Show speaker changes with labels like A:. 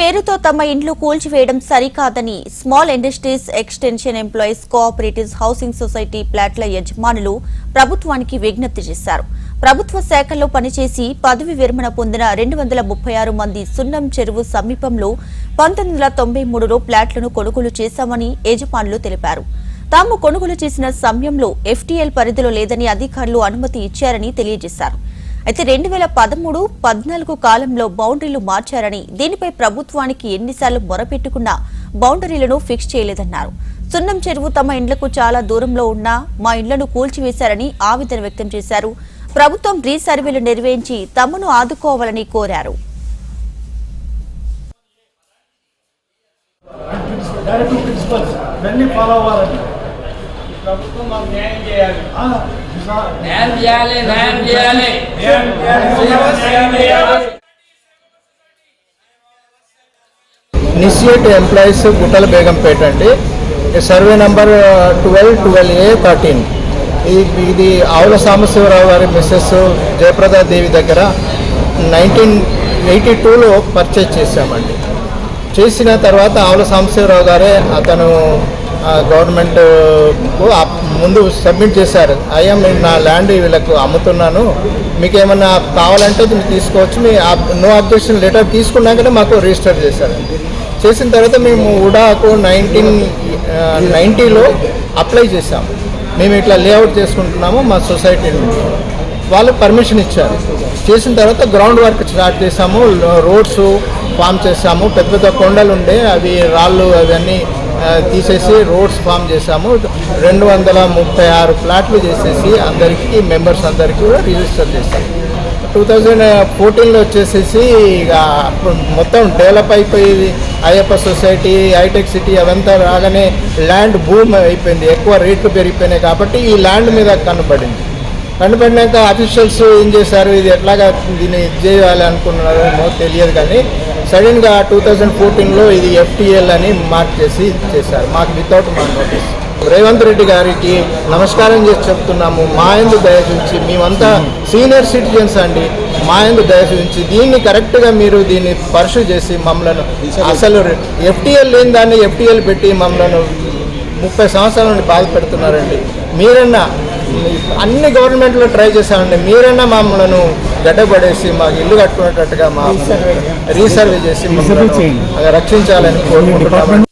A: పేరుతో తమ ఇండ్లు కూల్చివేయడం సరికాదని small industries extension employees cooperative housing society ప్లాట్ల యజమానులు ప్రభుత్వానికి విజ్ఞప్తి చేశారు. ప్రభుత్వ శాఖల్లో పనిచేసి పదవి విరమణ పొందిన 236 మంది సున్నం చెరువు సమీపంలో 1993లో ప్లాట్లను కొనుగోలు చేశామని యజమానులు తెలిపారు. తాము కొనుగోలు చేసిన సమయంలో ఎఫ్టీఎల్ పరిధిలో లేదని అధికారులు అనుమతి ఇచ్చారని తెలియజేశారు. అయితే 2013-14 కాలంలో బౌండరీలు మార్చారని, దీనిపై ప్రభుత్వానికి ఎన్నిసార్లు మొరపెట్టుకున్నా బౌండరీలను ఫిక్స్ చేయలేదన్నారు. సున్నం చెరువు తమ ఇండ్లకు చాలా దూరంలో ఉన్నా మా ఇండ్లను కూల్చివేశారని ఆవేదన వ్యక్తం చేశారు. ప్రభుత్వం రీసర్వేలు నిర్వహించి తమను ఆదుకోవాలని కోరారు.
B: ఇనిషియేట్ ఎంప్లాయీస్ గుట్టల బేగంపేట అండి. Survey number 12A13. ఇది ఆవుల సాంబశివరావు గారి మిస్సెస్ జయప్రదా దేవి దగ్గర 1982లో పర్చేజ్ చేశామండి. చేసిన తర్వాత ఆవుల సాంబశివరావు గారే అతను గవర్నమెంట్ ముందు సబ్మిట్ చేశారు. అయ్యా మీరు నా ల్యాండ్ వీళ్ళకు అమ్ముతున్నాను, మీకు ఏమన్నా కావాలంటే మీరు తీసుకోవచ్చు, మీ నో అబ్జెక్షన్ లెటర్ తీసుకున్నాకనే మాకు రిజిస్టర్ చేశారండి. చేసిన తర్వాత మేము ఉడాకు 1990లో అప్లై చేశాము. మేము ఇట్లా లేఅవుట్ చేసుకుంటున్నాము మా సొసైటీ నుంచి. వాళ్ళు పర్మిషన్ ఇచ్చారు. చేసిన తర్వాత గ్రౌండ్ వర్క్ స్టార్ట్ చేసాము. రోడ్స్ ఫామ్ చేసాము. పెద్ద పెద్ద కొండలు ఉండే అవి రాళ్ళు అవన్నీ తీసేసి రోడ్స్ ఫామ్ చేసాము. 236 ప్లాట్లు చేసేసి అందరికీ మెంబర్స్ అందరికీ కూడా రిజిస్టర్ చేశాము. 2014లో వచ్చేసేసి ఇక మొత్తం డెవలప్ అయిపోయి అయ్యప్ప సొసైటీ, హైటెక్ సిటీ అవంతా రాగానే ల్యాండ్ భూమి అయిపోయింది, ఎక్కువ రేట్లు పెరిగిపోయినాయి. కాబట్టి ఈ ల్యాండ్ మీద కనపడినాక అఫీషియల్స్ ఏం చేశారు, ఇది ఎట్లాగా దీన్ని చేయాలి అనుకున్నారో తెలియదు. కానీ సడన్గా 2014లో ఇది ఎఫ్టీఎల్ అని మార్క్ చేశారు మాకు వితౌట్ మా నోటీస్. రేవంత్ రెడ్డి గారికి నమస్కారం చేసి చెప్తున్నాము, మా యందు దయ చూపించి, మేమంతా సీనియర్ సిటిజన్స్ అండి, మా యందు దయ చూపించి దీన్ని కరెక్ట్గా మీరు దీన్ని పర్సూ చేసి మమ్మల్ని, అసలు ఎఫ్టీఎల్ లేని దాన్ని ఎఫ్టీఎల్ పెట్టి మమ్మల్ని 30 సంవత్సరాల నుండి బాధ పెడుతున్నారండి. మీరన్నా అన్ని గవర్నమెంట్లో ట్రై చేశామండి, మీరన్నా మమ్మల్ని గడ్డపడేసి మాకు ఇల్లు కట్టుకునేటట్టుగా మా రీసర్వే చేసి రక్షించాలని కోరుకుంటున్నామండి.